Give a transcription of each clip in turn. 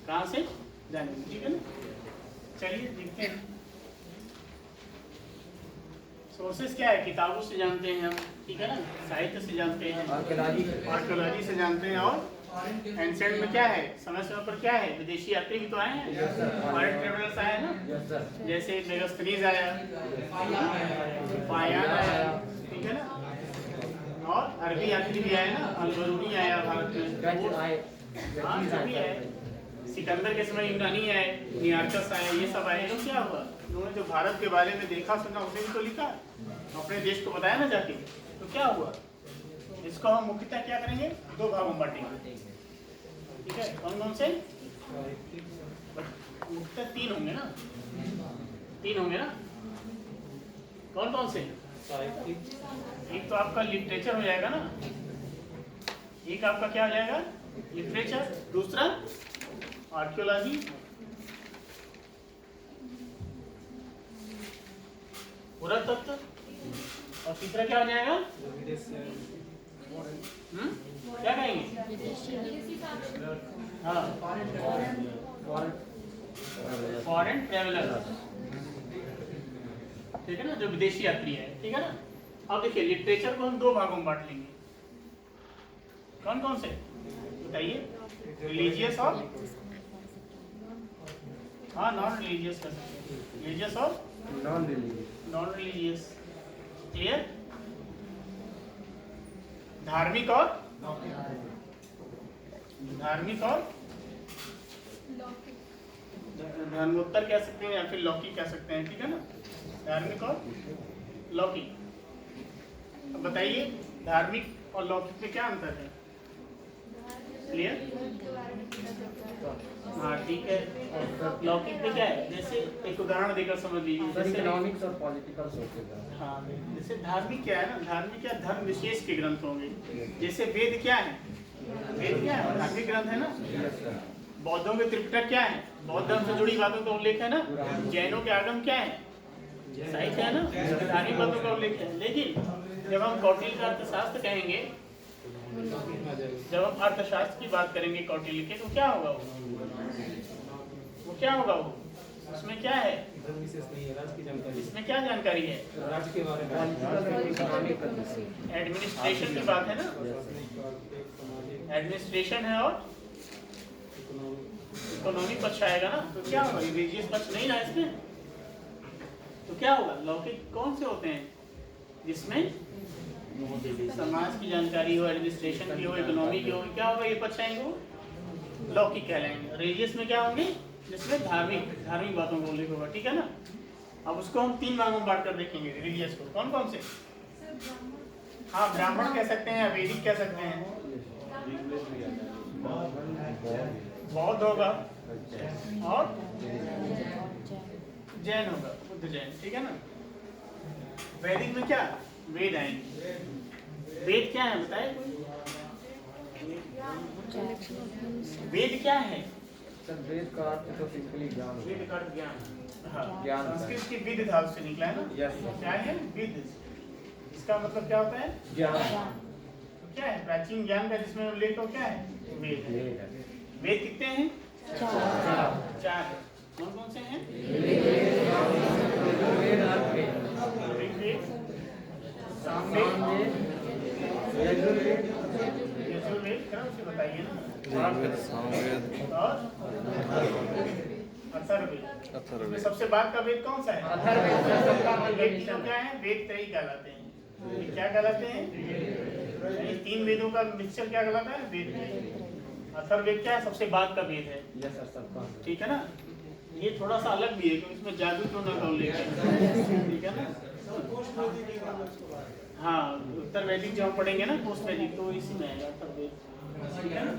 कहाँ से जानेंगे, ठीक है ना। चलिए देखते हैं सोर्सेस क्या है। किताबों से जानते हैं हम, ठीक है ना, साहित्य से जानते हैं, आर्कियोलॉजी से जानते हैं, और एंशिएंट में क्या है, समय समय पर क्या है, विदेशी यात्री भी तो आए हैं, फॉरेन ट्रेवलर्स आए हैं ना, जैसे मेगास्थनीज आया, फायान आया, ठीक है ना, और अरबी यात्री भी आए ना, अल-बरूनी आया भारत में, हाँ सभी आए, सिकंदर के समय यूनानी आए, नियार्कस आए, ये सब आए। तो क्या हुआ, उन्होंने जो भारत के बारे में देखा सुना उसे भी तो लिखा, अपने देश को बताया ना जाके। तो क्या हुआ, इसको हम मुख्यतः क्या करेंगे, दो भागों में बांटेंगे, ठीक है। कौन कौन से, मुख्यतः तीन होंगे ना, तीन होंगे ना, कौन कौन से। एक तो आपका लिटरेचर हो जाएगा ना, एक आपका क्या हो जाएगा, लिटरेचर, दूसरा आर्कियोलॉजी, पुरातत्व, और तीसरा क्या हो जाएगा, क्या कहेंगे, हाँ फॉरेन ट्रेवलर, ठीक है ना, जो विदेशी यात्री है, ठीक है ना। अब देखिए लिटरेचर को हम दो भागों में बांट लेंगे, कौन कौन से बताइए, रिलीजियस और, हाँ नॉन रिलीजियस कर सकते हैं, रिलीजियस और नॉन रिलीजियस, क्लियर, धार्मिक और धर्मोत्तर कह सकते हैं या फिर लौकिक कह सकते हैं, ठीक है ना, धार्मिक और लौकिक। अब बताइए धार्मिक और लौकिक में क्या अंतर है, क्लियर, हाँ ठीक है। लौकिक में क्या है, जैसे एक उदाहरण देकर समझ लीजिए, जैसे इकोनॉमिक्स और पॉलिटिकल सोचेगा, हाँ जैसे धार्मिक क्या है ना, धार्मिक क्या धर्म विशेष के ग्रंथ होंगे, जैसे वेद क्या है, वेद क्या है, धार्मिक ग्रंथ है ना। बौद्धों के त्रिपिटक क्या है, बौद्ध धर्म से जुड़ी बातों का उल्लेख है ना। जैनों के आगम क्या है, साहित्य है ना, धार्मिक बातों का उल्लेख है। लेकिन जब हम कौटिल्य का अर्थशास्त्र कहेंगे, जब हम अर्थशास्त्र की बात करेंगे कौटिल्य के, तो क्या होगा वो क्या होगा, वो उसमें क्या है, इसमें क्या जानकारी है, एडमिनिस्ट्रेशन की बात है ना, एडमिनिस्ट्रेशन है और इकोनॉमिक पक्ष आएगा ना। तो क्या होगा, रिलीजियस पक्ष नहीं ना इसमें, तो क्या होगा, लौकिक कौन से होते हैं, जिसमें समाज की जानकारी हो, एडमिनिस्ट्रेशन की हो, इकोनॉमी की हो, क्या होगा, ये पक्ष आएंगे वो लौकिक कहलाएंगे। रिलीजियस में क्या होंगे, जिसमें धार्मिक बातों का उल्लेख होगा, ठीक है ना। अब उसको हम तीन भागों में बांट कर देखेंगे रिलीजियस को, कौन कौन से, हाँ ब्राह्मण कह सकते हैं, वैदिक कह सकते हैं, बौद्ध होगा और जैन होगा, बुद्ध जैन, ठीक है ना। वैदिक में क्या, वेद आएंगे, वेद क्या है बताए कोई, वेद क्या है, वेद का अर्थ तो सिंपली ज्ञान, वेद का ज्ञान, हाँ ज्ञान, संस्कृत की विद धातु से निकला है ना, क्या है विद, इसका मतलब क्या होता है, ज्ञान, तो क्या है, प्राचीन ज्ञान का जिसमें उल्लेख हो, क्या है, वेद है। वेद कितने हैं, चार है, कौन कौन से हैं, ऋग्वेद, सामवेद, यजुर्वेद, क्रम से बताइए ना, और अथर्ववेद। सबसे बाद का वेद कौन सा है, अथर्ववेद। क्या है, वेद त्रयी कहलाते हैं, ये क्या कहलाते हैं, ये तीन वेदों का मिक्सचर क्या कहलाता है, वेद। अथर्ववेद क्या है, सबसे बाद का वेद है, ठीक है ना। ये थोड़ा सा अलग भी है क्योंकि इसमें जादू टोना का उल्लेख है, ठीक है ना। हाँ उत्तर वैदिक जब पढ़ेंगे ना, पोस्ट वैदिक, तो इसी में आएगा अथर्ववेद, ठीक है ना।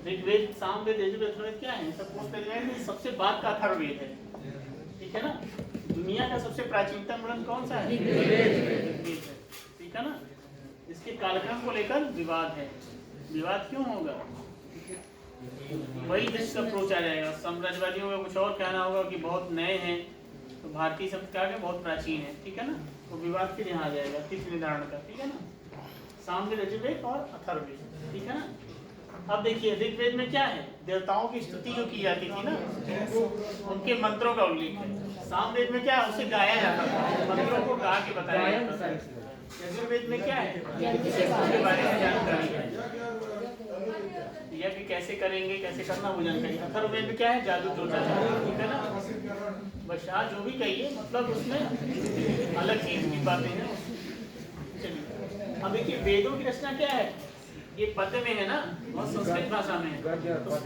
ऋग्वेद, सामवेद, यजुर्वेद, अथर्ववेद क्या है, सब पोस्ट वैदिक में सबसे बाद का अथर्ववेद है, ठीक है ना। दुनिया का सबसे प्राचीनतम ग्रंथ कौन सा है, ऋग्वेद है, ठीक है ना। इसके कालक्रम को लेकर विवाद है, विवाद क्यों होगा, वही जिस अप्रोच आ जाएगा। साम्राज्यवादियों का कुछ और कहना होगा कि बहुत नए हैं, तो भारतीय शब्द क्या है, बहुत प्राचीन है, ठीक है ना। तो विवाद फिर यहाँ आ जाएगा तिथि निर्धारण का, ठीक है ना। सामवेद, यजुर्वेद और अथर्ववेद, ठीक है ना। अब देखिए ऋग्वेद में क्या है, देवताओं की स्तुति जो की जाती थी ना, उनके मंत्रों का उल्लेख है। सामवेद में क्या है, उसे गाया जाता था, मंत्रों को गा के बताया जाता था। यजुर्वेद में क्या है, उसके बारे में जानकारी है, यज्ञ कैसे करेंगे, कैसे करना वो जानकारी। अथर्ववेद में क्या है, जादू टोना, ठीक है ना, बस आज जो भी कहिए मतलब उसमें अलग चीज की बातें हैं। चलिए अब देखिए वेदों की रचना क्या है, ये पद्य में है ना और संस्कृत भाषा में है,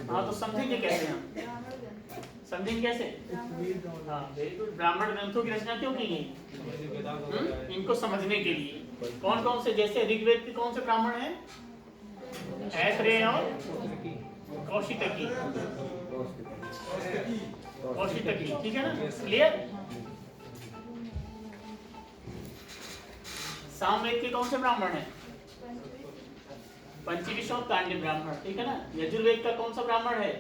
हाँ तो समझेंगे कैसे हम, समझेंगे कैसे, हाँ वेरी गुड। ब्राह्मण ग्रंथों की रचना क्यों की गई, इनको समझने के लिए। कौन कौन से, जैसे ऋग्वेद के कौन से ब्राह्मण हैं, ऐत्रेय और कौशितकी, कौशितकी, ठीक है ना, क्लियर। सामवेद के कौन से ब्राह्मण हैं, पंचविंशो कांडी ब्राह्मण, ठीक है ना। यजुर्वेद का कौन सा ब्राह्मण है,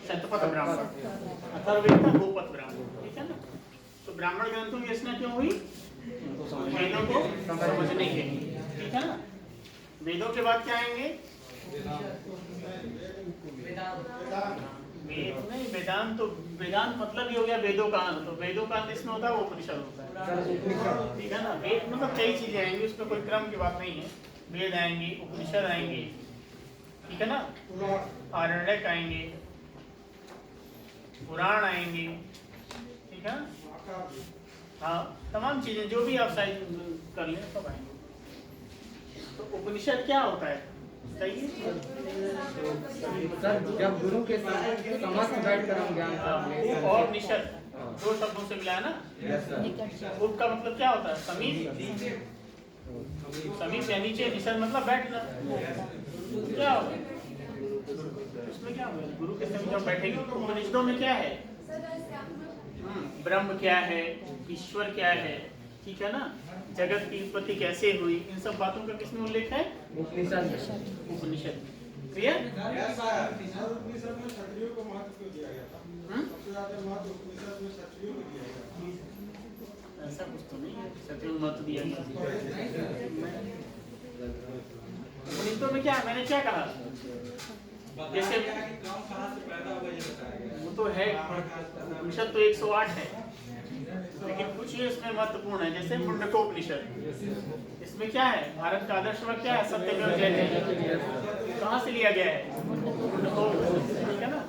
शतपथ ब्राह्मण। अथर्ववेद का गोपथ ब्राह्मण, ठीक है ना। तो ब्राह्मण ग्रंथों की रचना क्यों हुई, वेदों को समझने के लिए, ठीक है ना। वेदों के बाद क्या आएंगे, वेद नहीं, वेदांत, तो वेदांत मतलब ही हो गया वेदों का अंत, तो वेदों का अंत इसमें होता है वो उपनिषद होता है, ठीक है ना। वेद मतलब कई चीजें आएंगी, उसमें कोई क्रम की बात नहीं है। वेद आएंगे, उपनिषद आएंगे, ठीक है ना, आरण्यक आएंगे, पुराण आएंगे, ठीक है ना, हाँ तमाम चीजें जो भी आप साइज कर लें सब आएंगे। तो उपनिषद क्या होता है, सही सर जब गुरु के समस्त बैठकर हम ज्ञान है। और निषद दो शब्दों से मिला है ना, उप का मतलब क्या होता है, समीप, समीप या नीचे, निषद मतलब बैठना, क्या होगा उसमें, क्या होगा गुरु के समीप जब बैठेंगे। उपनिषदों में क्या है, ब्रह्म क्या है, ईश्वर क्या है, ठीक है ना, जगत की उत्पत्ति कैसे हुई, इन सब बातों का किसमें उल्लेख है, उपनिषद। क्लियर। क्षत्रियों को महत्व क्यों दिया गया था, सबसे ज्यादा महत्व उपनिषद में क्षत्रियों को दिया गया था। ऐसा कुछ तो नहीं है, क्षत्रियों को महत्व दिया गया। उपनिषदों में क्या है, मैंने क्या कहा, जैसे वो तो है, उपनिषद तो 108 है, लेकिन कुछ ही इसमें महत्वपूर्ण है, जैसे मुंडकोपनिषद, इसमें क्या है, भारत का आदर्श वाक्य क्या है, सत्यमेव जयते, कहाँ से लिया गया है, मुंडकोपनिषद, ठीक है ना।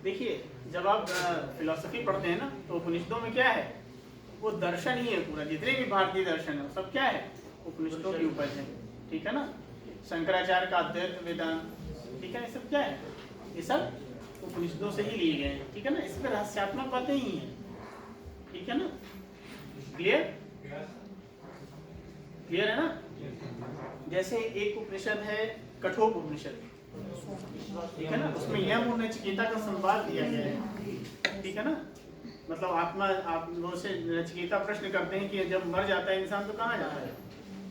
देखिए जब आप फिलोसफी पढ़ते हैं ना, तो उपनिषदों में क्या है, वो दर्शन ही है पूरा, जितने भी भारतीय दर्शन है सब क्या है, उपनिषदों के ऊपर है, ठीक है ना। शंकराचार्य का अद्वैत वेदांत, ठीक है, ये सब क्या है, ये सब उपनिषदों से ही लिए गए हैं, ठीक है ना। इसमें रहस्यात्मक बातें ही हैं, ठीक है ना, क्लियर, क्लियर है ना। जैसे एक उपनिषद है कठोप उपनिषद, ठीक है ना, उसमें यम और नचिकेता का संवाद दिया गया है, ठीक है ना। मतलब आत्मा, आप लोगों से नचिकेता प्रश्न करते हैं कि जब मर जाता है इंसान तो कहाँ जाता है,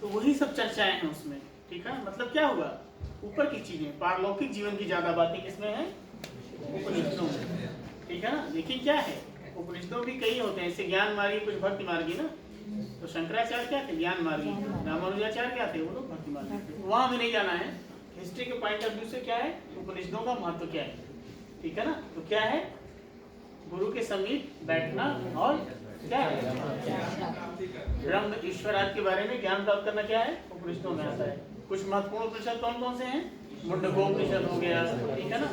तो वही सब चर्चाएं हैं उसमें, ठीक है। मतलब क्या हुआ, ऊपर की चीजें, पारलौकिक जीवन की ज्यादा बातें किसमें है, उपनिषदों में, ठीक है ना। लेकिन क्या है, उपनिषदों भी कई होते हैं, जैसे ज्ञान मार्गी, कुछ भक्ति मार्गी ना, तो शंकराचार्य क्या थे, ज्ञान मार्गी, रामानुजाचार्य क्या थे, वो लोग भक्ति मार्गी। वहां भी नहीं जाना है, हिस्ट्री के पॉइंट ऑफ व्यू से क्या है, उपनिषदों का महत्व क्या है, ठीक है ना। तो क्या है, गुरु के समीप बैठना, और क्या है, ब्रह्म ईश्वर आदि के बारे में ज्ञान प्राप्त करना, क्या है, उपनिषदों में आता है। कुछ महत्वपूर्ण उपनिषद कौन कौन से हैं, मुंडकोपनिषद हो गया, ठीक है ना,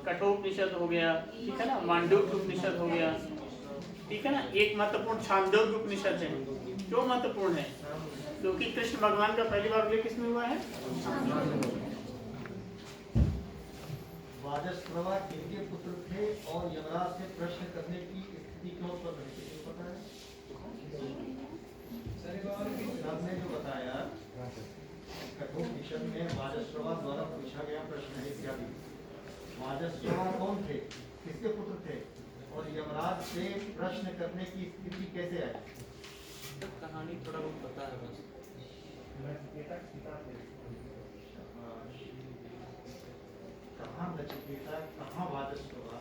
कठोपनिषद हो गया, ठीक है ना, मांडूक्य उपनिषद हो गया, ठीक है ना। एक महत्वपूर्ण छांदोग्य उपनिषद है। क्यों महत्वपूर्ण है, क्योंकि कृष्ण भगवान का पहली बार उल्लेख किसमें हुआ है, वाजस्रवा किनके पुत्र थे और यमराज से प्रश्न करने की स्थिति क्यों उत्पन्न हुई, किसी को पता है? आपने जो बताया कठोपनिषद में वाजस्रवा द्वारा पूछा गया प्रश्न है इत्यादि, वाजस्रवा कौन थे, किसके पुत्र थे, और यमराज से प्रश्न करने की स्थिति कैसे आई? कहानी थोड़ा बहुत पता है बस। कहाँ नचिकेता, कहाँ वाजस्रवा,